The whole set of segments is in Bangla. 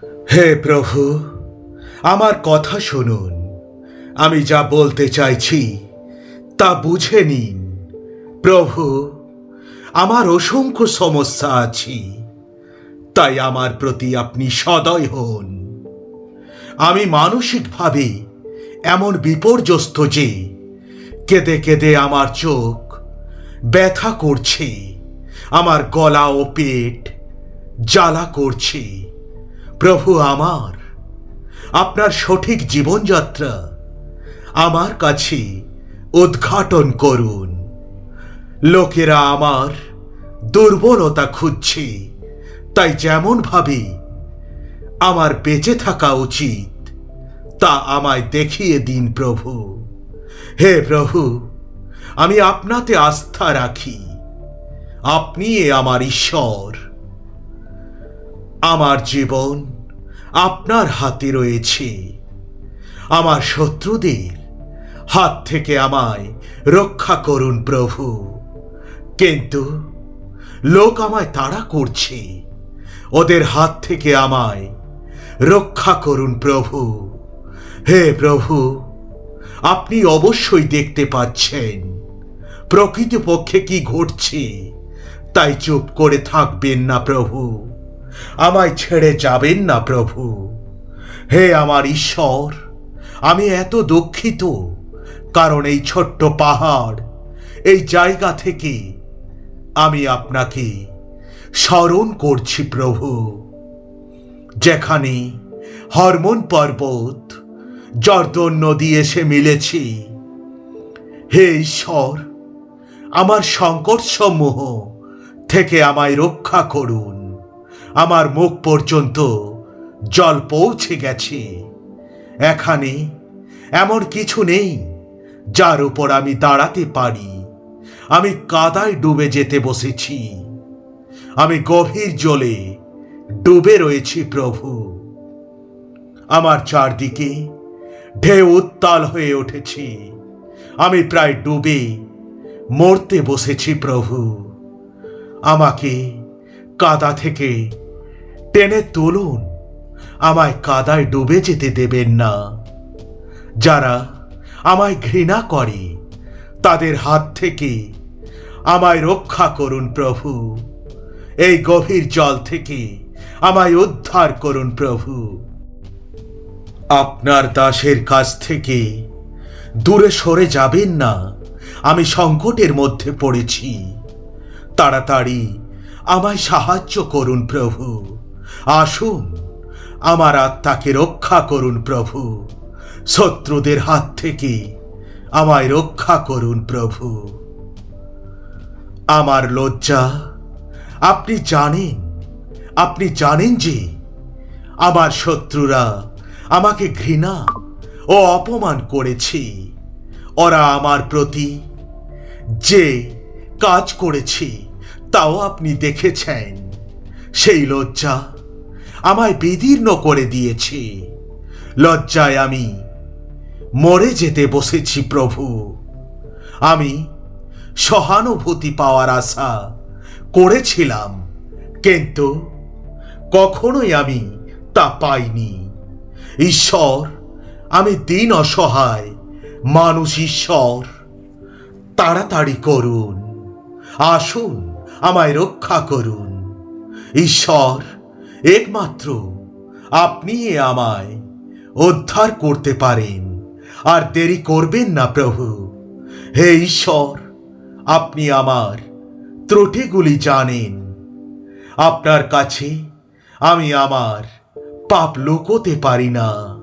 হে প্রভু, আমার কথা শুনুন। আমি যা বলতে চাইছি তা বুঝে নিন। প্রভু, আমার অসংখ্য সমস্যা আছে, তাই আমার প্রতি আপনি সদয় হন। আমি মানসিকভাবে এমন বিপর্যস্ত যে কেঁদে কেঁদে আমার চোখ ব্যথা করছে, আমার গলা ও পেট জ্বালা করছে। প্রভু, আপনার সঠিক জীবনযাত্রা আমার কাছে উদ্ঘাটন করুন। লোকেরা আমার দুর্বলতা খুঁজছে, তাই যেমন ভাবে আমার বেঁচে থাকা উচিত তা আমায় দেখিয়ে দিন প্রভু। হে প্রভু, আমি আপনাতে আস্থা রাখি। আপনি আমার ঈশ্বর। আমার জীবন আপনার হাতে রয়েছে। আমার শত্রুদের হাত থেকে আমায় রক্ষা করুন প্রভু। কিন্তু লোক আমায় তাড়া করছে, ওদের হাত থেকে আমায় রক্ষা করুন প্রভু। হে প্রভু, আপনি অবশ্যই দেখতে পাচ্ছেন প্রকৃতপক্ষে কি ঘটছে, তাই চুপ করে থাকবেন না প্রভু। আমায় ছেড়ে যাবেন না প্রভু। হে আমার ঈশ্বর, আমি এত দুঃখিত, কারণ এই ছোট্ট পাহাড়, এই জায়গা থেকে আমি আপনাকে স্মরণ করছি প্রভু। যেখানে হরমোন পর্বত জর্দন নদী এসে মিলেছি। হে ঈশ্বর, আমার সংকট সমূহ থেকে আমায় রক্ষা করুন। আমার মুখ পর্যন্ত জল পৌঁছে গেছে। এখানে এমন কিছু নেই যার উপর আমি দাঁড়াতে পারি। আমি কাদায় ডুবে যেতে বসেছি। আমি গভীর জলে ডুবে রয়েছি প্রভু। আমার চারদিকে ঢেউ উত্তাল হয়ে উঠেছে। আমি প্রায় ডুবে মরতে বসেছি প্রভু। আমাকে কাদা থেকে টেনে তুলুন। আমায় কাদায় ডুবে যেতে দেবেন না। যারা আমায় ঘৃণা করে তাদের হাত থেকে আমায় রক্ষা করুন প্রভু। এই গভীর জল থেকে আমায় উদ্ধার করুন প্রভু। আপনার দাসের কাছ থেকে দূরে সরে যাবেন না। আমি সংকটের মধ্যে পড়েছি। তাড়াতাড়ি আমায় সাহায্য করুন প্রভু। আসুন, আমার আত্মাকে রক্ষা করুন প্রভু। শত্রুদের হাত থেকে আমায় রক্ষা করুন প্রভু। আমার লজ্জা আপনি জানেন যে আমার শত্রুরা আমাকে ঘৃণা ও অপমান করেছে। ওরা আমার প্রতি যে কাজ করেছে তাও আপনি দেখেছেন। সেই লজ্জা আমায় বিদীর্ণ করে দিয়েছে। লজ্জায় আমি মরে যেতে বসেছি প্রভু। আমি সহানুভূতি পাওয়ার আশা করেছিলাম, কিন্তু কখনোই আমি তা পাইনি। ঈশ্বর, আমি দিন অসহায় মানুষ। ঈশ্বর, তাড়াতাড়ি করুন। আসুন, আমায় রক্ষা করুন। ঈশ্বর, একমাত্র আপনি আমায় উদ্ধার করতে পারেন। আর দেরি করবেন না প্রভু। হে ঈশ্বর, আপনি আমার ত্রুটিগুলি জানেন। আপনার কাছে আমি আমার পাপ লুকোতে পারি না।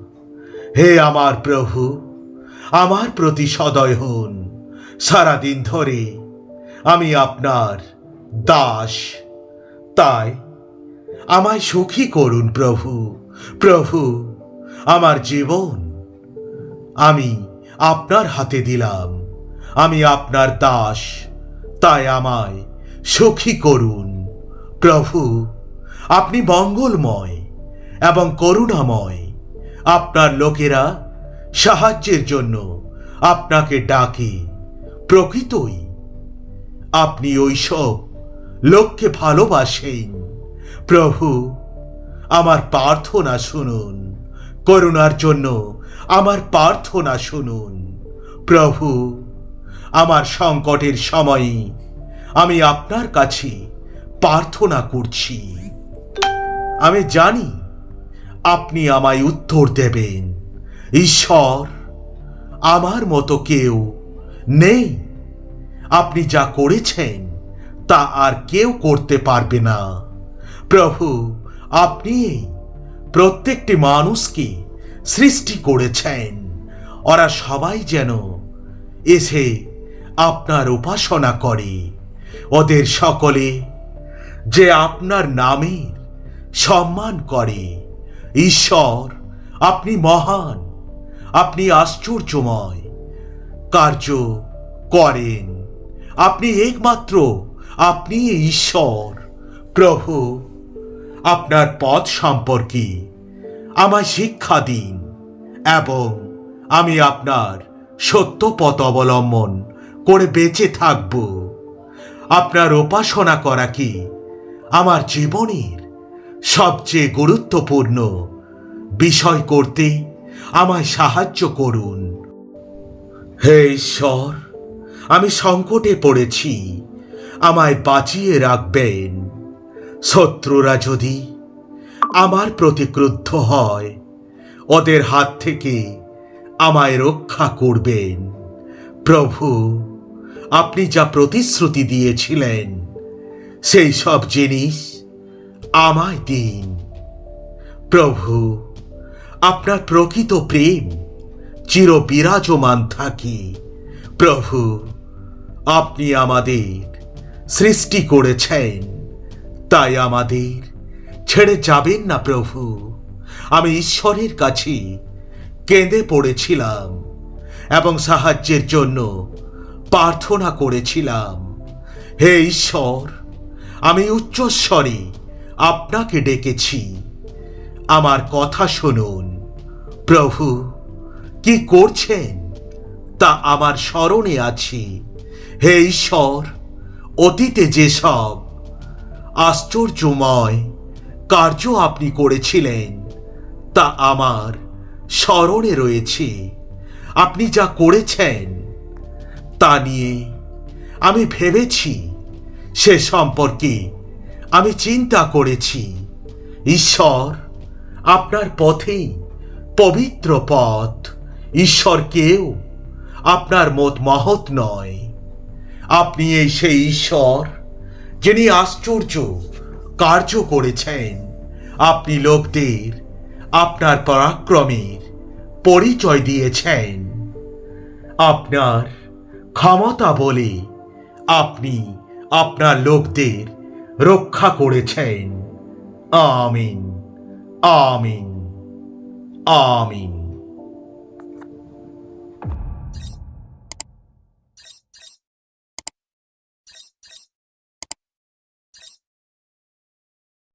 হে আমার প্রভু, আমার প্রতি সদয় হন। সারাদিন ধরে আমি আপনার দাস, তাই আমায় সুখী করুন প্রভু। প্রভু, আমার জীবন আমি আপনার হাতে দিলাম। আমি আপনার দাস, তাই আমায় সুখী করুন প্রভু। আপনি মঙ্গলময় এবং করুণাময়। আপনার লোকেরা সাহায্যের জন্য আপনাকে ডাকে। প্রকৃতই আপনি ওইসব লোককে ভালোবাসেন প্রভু। আমার প্রার্থনা শুনুন, করুণার জন্য আমার প্রার্থনা শুনুন। প্রভু, আমার সংকটের সময়ে আমি আপনার কাছে প্রার্থনা করছি। আমি জানি আপনি আমায় উত্তর দেবেন। ঈশ্বর, আমার মতো কেউ নেই। আপনি যা করেছেন তা আর কেউ করতে পারবে না। প্রভু, আপনি প্রত্যেকটি মানুষকে সৃষ্টি করেছেন, ওরা সবাই যেন এসে আপনার উপাসনা করে। ওদের সকলে যে আপনার নামের সম্মান করে। ঈশ্বর, আপনি মহান, আপনি আশ্চর্যময় কার্য করেন। আপনি একমাত্র, আপনি ঈশ্বর। প্রভু, আপনার পথ সম্পর্কে আমায় শিক্ষা দিন এবং আমি আপনার সত্য পথ অবলম্বন করে বেঁচে থাকব। আপনার উপাসনা করা কি আমার জীবনের সবচেয়ে গুরুত্বপূর্ণ বিষয় করতে আমায় সাহায্য করুন। হে ঈশ্বর, আমি সংকটে পড়েছি, আমায় বাঁচিয়ে রাখবেন। শত্রুরা যদি আমার প্রতি ক্রুদ্ধ হয়, ওদের হাত থেকে আমায় রক্ষা করবেন। প্রভু, আপনি যা প্রতিশ্রুতি দিয়েছিলেন সেই সব জিনিস আমায় দিন। প্রভু, আপনার প্রকৃত প্রেম চির বিরাজমান থাকে। প্রভু, আপনি আমাদের সৃষ্টি করেছেন, তাই আমাদের ছেড়ে যাবেন না। প্রভু, আমি ঈশ্বরের কাছে কেঁদে পড়েছিলাম এবং সাহায্যের জন্য প্রার্থনা করেছিলাম। হে ঈশ্বর, আমি উচ্চস্বরে আপনাকে ডেকেছি, আমার কথা শুনুন। প্রভু, কি করছেন তা আমার স্মরণে আছে। হে ঈশ্বর, অতীতে যেসব আশ্চর্যময় কার্য আপনি করেছিলেন তা আমার স্মরণে রয়েছে। আপনি যা করেছেন তা নিয়ে আমি ভেবেছি, সে সম্পর্কে আমি চিন্তা করেছি। ঈশ্বর, আপনার পথেই পবিত্র পথ। ঈশ্বর কেউ আপনার মত মহৎ নয়। আপনি এই সেই ঈশ্বর যিনি আশ্চর্য কার্য করেছেন। আপনি লোকদের আপনার পরাক্রমের পরিচয় দিয়েছেন। আপনার ক্ষমতা বলে আপনি আপনার লোকদের রক্ষা করেছেন। আমিন, আমিন, আমিন।